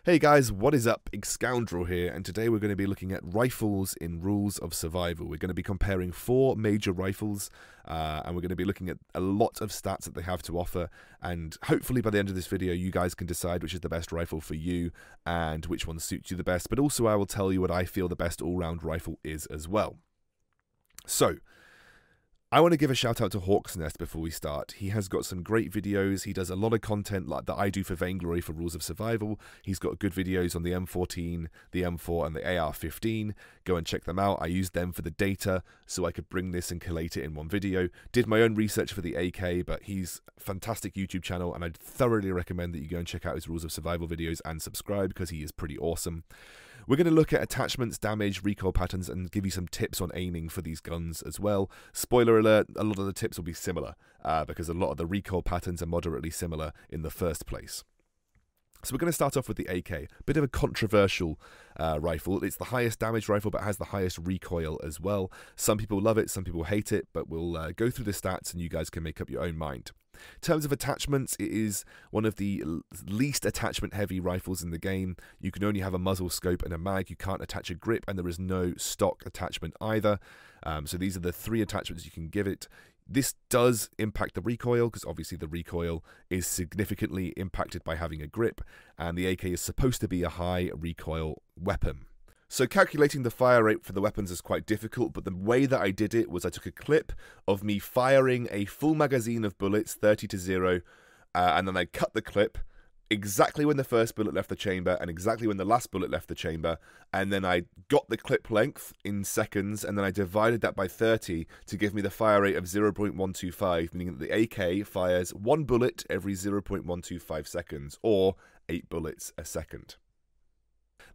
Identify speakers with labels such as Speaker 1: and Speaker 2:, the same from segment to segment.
Speaker 1: Hey guys, what is up? Excoundrel here, and today we're going to be looking at rifles in Rules of Survival. We're going to be comparing 4 major rifles, and we're going to be looking at a lot of stats that they have to offer, and hopefully by the end of this video you guys can decide which is the best rifle for you and which one suits you the best, but also I will tell you what I feel the best all-round rifle is as well. So, I want to give a shout out to Hawksnest before we start. He has got some great videos. He does a lot of content like that I do for Vainglory for Rules of Survival. He's got good videos on the M14, the M4 and the AR-15. Go and check them out. I used them for the data so I could bring this and collate it in one video. Did my own research for the AK, but he's a fantastic YouTube channel and I'd thoroughly recommend that you go and check out his Rules of Survival videos and subscribe because he is pretty awesome. We're going to look at attachments, damage, recoil patterns, and give you some tips on aiming for these guns as well. Spoiler alert, a lot of the tips will be similar, because a lot of the recoil patterns are moderately similar in the first place. So we're going to start off with the AK, bit of a controversial rifle. It's the highest damage rifle, but has the highest recoil as well. Some people love it, some people hate it, but we'll go through the stats and you guys can make up your own mind. In terms of attachments, it is one of the least attachment heavy rifles in the game. You can only have a muzzle scope and a mag. You can't attach a grip, and there is no stock attachment either. So these are the 3 attachments you can give it. This does impact the recoil, because obviously the recoil is significantly impacted by having a grip, and the AK is supposed to be a high recoil weapon. So calculating the fire rate for the weapons is quite difficult, but the way that I did it was I took a clip of me firing a full magazine of bullets, 30 to 0, and then I cut the clip exactly when the first bullet left the chamber and exactly when the last bullet left the chamber, and then I got the clip length in seconds, and then I divided that by 30 to give me the fire rate of 0.125, meaning that the AK fires 1 bullet every 0.125 seconds, or 8 bullets a second.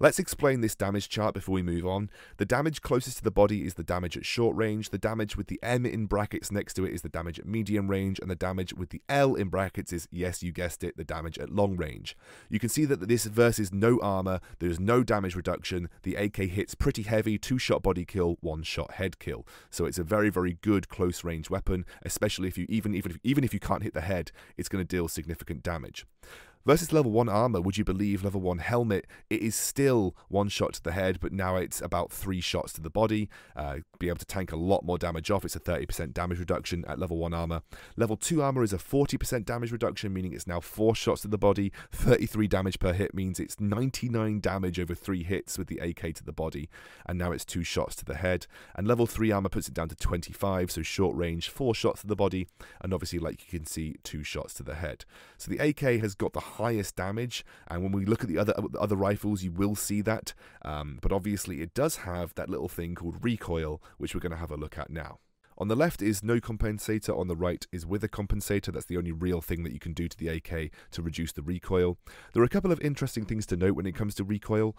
Speaker 1: Let's explain this damage chart before we move on. The damage closest to the body is the damage at short range, the damage with the M in brackets next to it is the damage at medium range, and the damage with the L in brackets is, yes, you guessed it, the damage at long range. You can see that this versus no armor, there's no damage reduction, the AK hits pretty heavy, 2-shot body kill, 1-shot head kill. So it's a very, very good close range weapon, especially if you even if you can't hit the head, it's going to deal significant damage. Versus level 1 armor, would you believe level 1 helmet, it is still 1 shot to the head, but now it's about 3 shots to the body. Be able to tank a lot more damage off. It's a 30% damage reduction at level 1 armor. Level 2 armor is a 40% damage reduction, meaning it's now 4 shots to the body. 33 damage per hit means it's 99 damage over 3 hits with the AK to the body, and now it's 2 shots to the head. And level 3 armor puts it down to 25, so short range, 4 shots to the body, and obviously, like you can see, 2 shots to the head. So the AK has got the highest damage, and when we look at the other rifles you will see that, but obviously it does have that little thing called recoil, which we're going to have a look at now. On the left is no compensator, on the right is with a compensator. That's the only real thing that you can do to the AK to reduce the recoil. There are a couple of interesting things to note when it comes to recoil.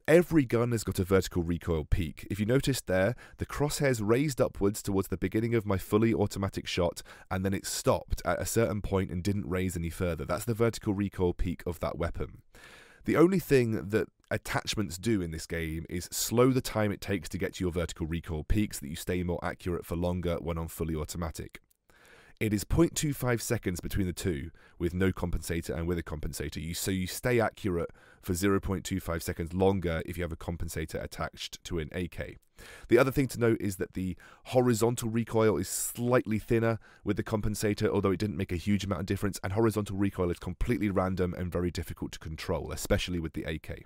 Speaker 1: Every gun has got a vertical recoil peak. If you noticed there, the crosshairs raised upwards towards the beginning of my fully automatic shot, and then it stopped at a certain point and didn't raise any further. That's the vertical recoil peak of that weapon. The only thing that attachments do in this game is slow the time it takes to get to your vertical recoil peak so that you stay more accurate for longer when on fully automatic. It is 0.25 seconds between the two with no compensator and with a compensator. So you stay accurate for 0.25 seconds longer if you have a compensator attached to an AK. The other thing to note is that the horizontal recoil is slightly thinner with the compensator, although it didn't make a huge amount of difference, and horizontal recoil is completely random and very difficult to control, especially with the AK.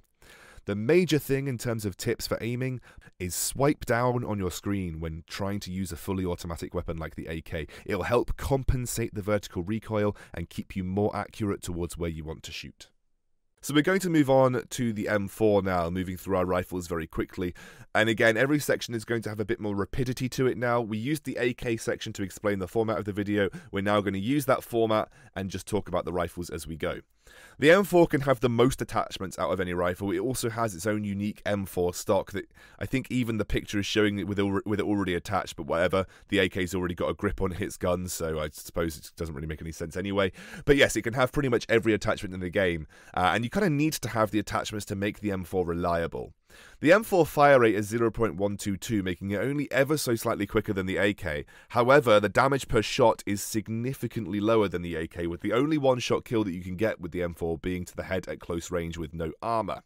Speaker 1: The major thing in terms of tips for aiming is swipe down on your screen when trying to use a fully automatic weapon like the AK. It'll help compensate the vertical recoil and keep you more accurate towards where you want to shoot. So we're going to move on to the M4 now, moving through our rifles very quickly. And again, every section is going to have a bit more rapidity to it now. We used the AK section to explain the format of the video. We're now going to use that format and just talk about the rifles as we go. The M4 can have the most attachments out of any rifle. It also has its own unique M4 stock that I think even the picture is showing it with it already attached, but whatever. The AK's already got a grip on its guns, so I suppose it doesn't really make any sense anyway. But yes, it can have pretty much every attachment in the game, and you kind of need to have the attachments to make the M4 reliable. The M4 fire rate is 0.122, making it only ever so slightly quicker than the AK. However, the damage per shot is significantly lower than the AK, with the only one-shot kill that you can get with the M4 being to the head at close range with no armor.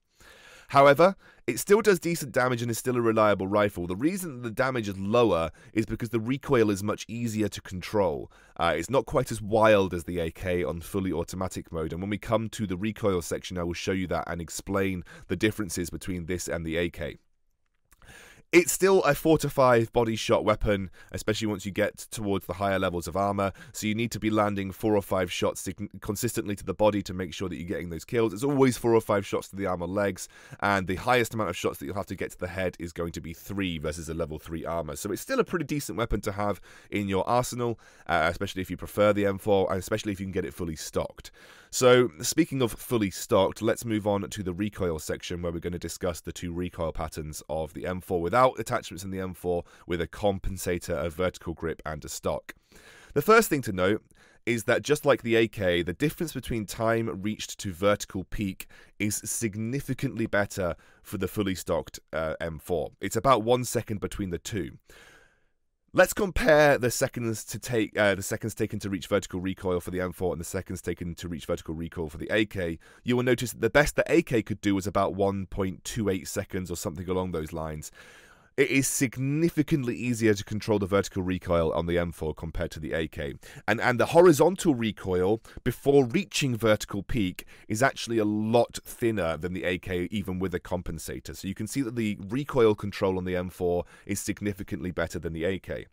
Speaker 1: However, it still does decent damage and is still a reliable rifle. The reason that the damage is lower is because the recoil is much easier to control. It's not quite as wild as the AK on fully automatic mode, and when we come to the recoil section I will show you that and explain the differences between this and the AK. It's still a 4 to 5 body shot weapon, especially once you get towards the higher levels of armor, so you need to be landing 4 or 5 shots consistently to the body to make sure that you're getting those kills. It's always 4 or 5 shots to the arm or legs, and the highest amount of shots that you'll have to get to the head is going to be 3 versus a level 3 armor. So it's still a pretty decent weapon to have in your arsenal, especially if you prefer the M4, and especially if you can get it fully stocked. So, speaking of fully stocked, let's move on to the recoil section where we're going to discuss the 2 recoil patterns of the M4 without attachments in the M4, with a compensator, a vertical grip, and a stock. The first thing to note is that just like the AK, the difference between time reached to vertical peak is significantly better for the fully stocked M4. It's about 1 second between the two. Let's compare the seconds taken to reach vertical recoil for the M4 and the seconds taken to reach vertical recoil for the AK. You will notice that the best the AK could do was about 1.28 seconds or something along those lines. It is significantly easier to control the vertical recoil on the M4 compared to the AK. And the horizontal recoil before reaching vertical peak is actually a lot thinner than the AK, even with a compensator. So you can see that the recoil control on the M4 is significantly better than the AK.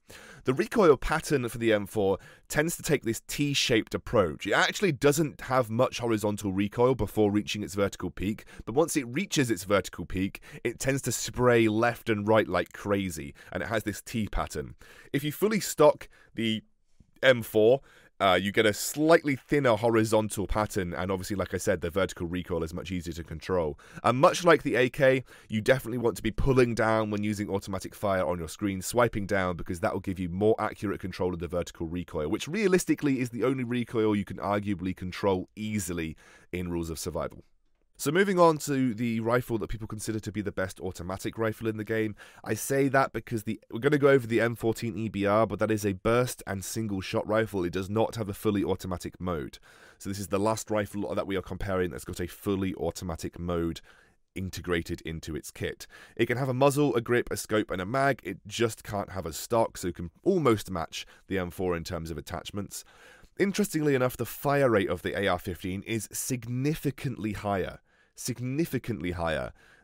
Speaker 1: The recoil pattern for the M4 tends to take this T-shaped approach. It actually doesn't have much horizontal recoil before reaching its vertical peak, but once it reaches its vertical peak, it tends to spray left and right like crazy, and it has this T pattern. If you fully stock the M4, you get a slightly thinner horizontal pattern, and obviously, like I said, the vertical recoil is much easier to control. And much like the AK, you definitely want to be pulling down when using automatic fire on your screen, swiping down, because that will give you more accurate control of the vertical recoil, which realistically is the only recoil you can arguably control easily in Rules of Survival. So moving on to the rifle that people consider to be the best automatic rifle in the game. I say that because we're going to go over the M14 Ebr, but that is a burst and single shot rifle. It does not have a fully automatic mode. So this is the last rifle that we are comparing that's got a fully automatic mode integrated into its kit. It can have a muzzle, a grip, a scope, and a mag. It just can't have a stock, so it can almost match the M4 in terms of attachments. Interestingly enough, the fire rate of the AR-15 is significantly higher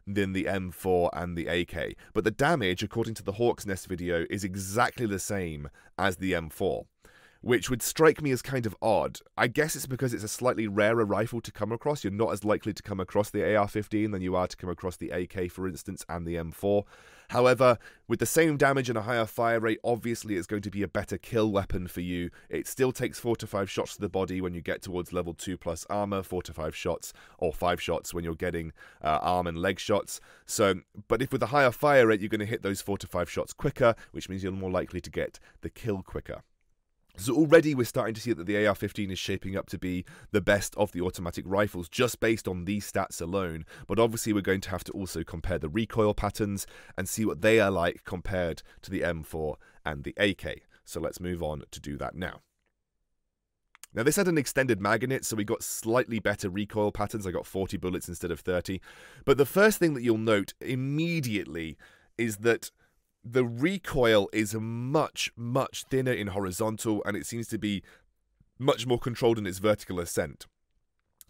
Speaker 1: than the M4 and the AK, but the damage, according to the Hawksnest video, is exactly the same as the M4, which would strike me as kind of odd. I guess it's because it's a slightly rarer rifle to come across. You're not as likely to come across the AR-15 than you are to come across the AK, for instance, and the M4. However, with the same damage and a higher fire rate, obviously it's going to be a better kill weapon for you. It still takes 4 to 5 shots to the body when you get towards level 2 plus armor, 4 to 5 shots, or 5 shots when you're getting arm and leg shots. But if with a higher fire rate, you're going to hit those 4 to 5 shots quicker, which means you're more likely to get the kill quicker. So already we're starting to see that the AR-15 is shaping up to be the best of the automatic rifles just based on these stats alone, but obviously we're going to have to also compare the recoil patterns and see what they are like compared to the M4 and the AK. So let's move on to do that now. Now this had an extended mag in it, so we got slightly better recoil patterns. I got 40 bullets instead of 30. But the first thing that you'll note immediately is that the recoil is much thinner in horizontal, and it seems to be much more controlled in its vertical ascent.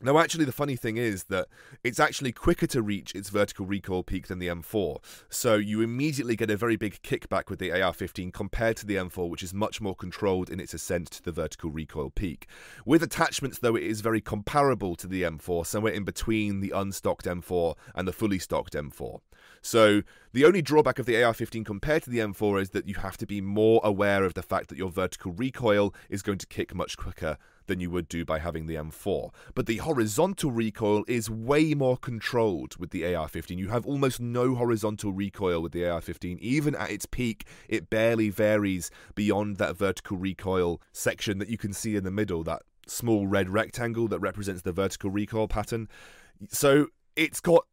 Speaker 1: Now, actually, the funny thing is that it's actually quicker to reach its vertical recoil peak than the M4, so you immediately get a very big kickback with the AR-15 compared to the M4, which is much more controlled in its ascent to the vertical recoil peak. With attachments, though, it is very comparable to the M4, somewhere in between the unstocked M4 and the fully stocked M4. So the only drawback of the AR-15 compared to the M4 is that you have to be more aware of the fact that your vertical recoil is going to kick much quicker than you would do by having the M4. But the horizontal recoil is way more controlled with the AR-15. You have almost no horizontal recoil with the AR-15. Even at its peak, it barely varies beyond that vertical recoil section that you can see in the middle, that small red rectangle that represents the vertical recoil pattern. So it's got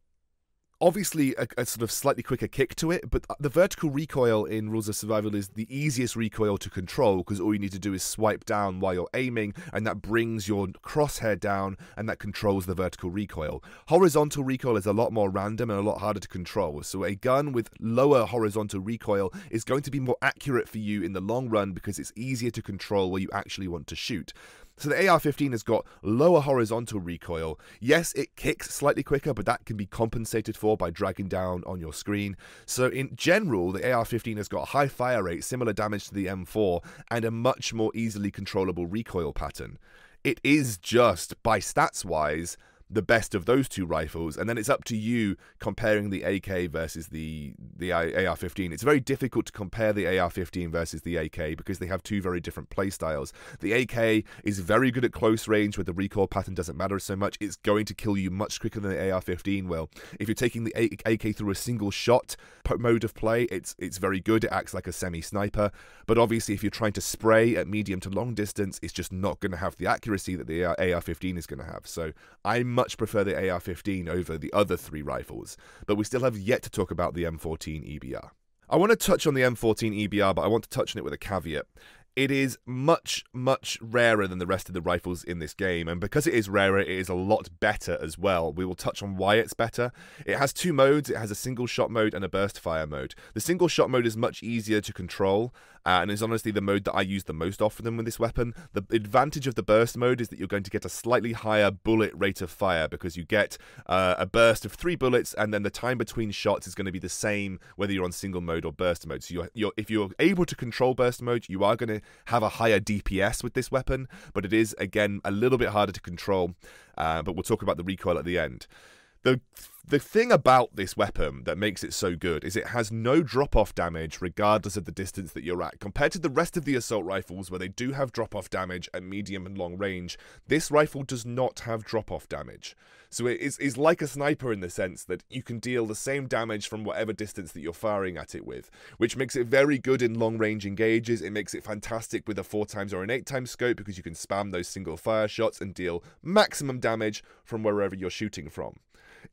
Speaker 1: obviously a sort of slightly quicker kick to it, but the vertical recoil in Rules of Survival is the easiest recoil to control, because all you need to do is swipe down while you're aiming, and that brings your crosshair down, and that controls the vertical recoil. Horizontal recoil is a lot more random and a lot harder to control, so a gun with lower horizontal recoil is going to be more accurate for you in the long run because it's easier to control where you actually want to shoot. So the AR-15 has got lower horizontal recoil. Yes, it kicks slightly quicker, but that can be compensated for by dragging down on your screen. So in general, the AR-15 has got a high fire rate, similar damage to the M4, and a much more easily controllable recoil pattern. It is just, by stats-wise, the best of those two rifles, and then it's up to you comparing the AK versus the AR-15. It's very difficult to compare the AR-15 versus the AK because they have two very different playstyles. The AK is very good at close range where the recoil pattern doesn't matter so much. It's going to kill you much quicker than the AR-15 will. If you're taking the AK through a single shot mode of play, it's very good. It acts like a semi-sniper, but obviously if you're trying to spray at medium to long distance, it's just not going to have the accuracy that the AR-15 is going to have. So I much prefer the AR-15 over the other three rifles, but we still have yet to talk about the M14 Ebr. I want to touch on the M14 Ebr, but I want to touch on it with a caveat. It is much, much rarer than the rest of the rifles in this game, and because it is rarer, it is a lot better as well. We will touch on why it's better. It has two modes. It has a single shot mode and a burst fire mode. The single shot mode is much easier to control, and is honestly the mode that I use the most often with this weapon. The advantage of the burst mode is that you're going to get a slightly higher bullet rate of fire, because you get a burst of 3 bullets, and then the time between shots is going to be the same whether you're on single mode or burst mode. So if you're able to control burst mode, you are going to have a higher DPS with this weapon, but it is, again, a little bit harder to control, but we'll talk about the recoil at the end. The thing about this weapon that makes it so good is it has no drop-off damage regardless of the distance that you're at. Compared to the rest of the assault rifles where they do have drop-off damage at medium and long range, this rifle does not have drop-off damage. So it is like a sniper in the sense that you can deal the same damage from whatever distance that you're firing at it with, which makes it very good in long-range engages. It makes it fantastic with a 4x or an 8x scope because you can spam those single fire shots and deal maximum damage from wherever you're shooting from.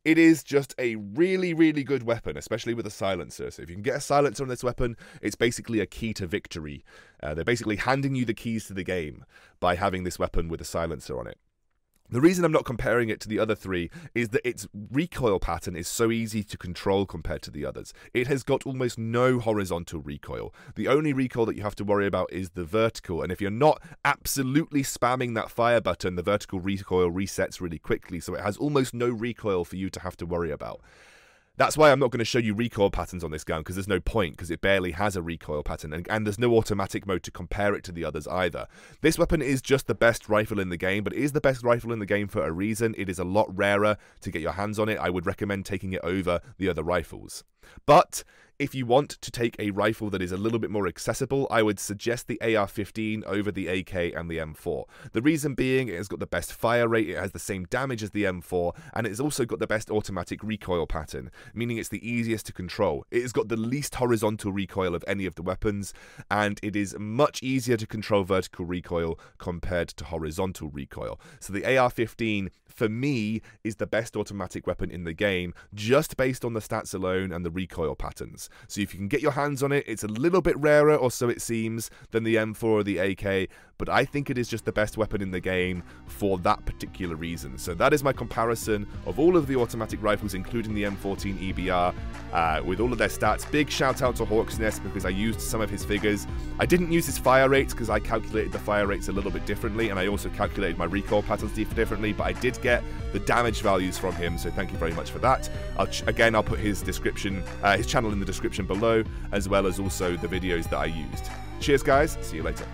Speaker 1: It is just a really, really good weapon, especially with a silencer. So if you can get a silencer on this weapon, it's basically a key to victory. They're basically handing you the keys to the game by having this weapon with a silencer on it. The reason I'm not comparing it to the other three is that its recoil pattern is so easy to control compared to the others. It has got almost no horizontal recoil. The only recoil that you have to worry about is the vertical, and if you're not absolutely spamming that fire button, the vertical recoil resets really quickly, so it has almost no recoil for you to have to worry about. That's why I'm not going to show you recoil patterns on this gun, because there's no point, because it barely has a recoil pattern, and there's no automatic mode to compare it to the others either. This weapon is just the best rifle in the game, but it is the best rifle in the game for a reason. It is a lot rarer to get your hands on it. I would recommend taking it over the other rifles. But if you want to take a rifle that is a little bit more accessible, I would suggest the AR-15 over the AK and the M4. The reason being, it has got the best fire rate, it has the same damage as the M4, and it's also got the best automatic recoil pattern, meaning it's the easiest to control. It has got the least horizontal recoil of any of the weapons, and it is much easier to control vertical recoil compared to horizontal recoil. So the AR-15, for me, is the best automatic weapon in the game, just based on the stats alone and the recoil patterns. So if you can get your hands on it, it's a little bit rarer, or so it seems, than the M4 or the AK, but I think it is just the best weapon in the game for that particular reason. So that is my comparison of all of the automatic rifles, including the M14 Ebr, with all of their stats. Big shout out to Hawksnest, because I used some of his figures. I didn't use his fire rates because I calculated the fire rates a little bit differently, and I also calculated my recoil patterns differently, but I did get the damage values from him, so thank you very much for that. Again, I'll put his description, his channel in the description below, as well as also the videos that I used. Cheers guys, see you later.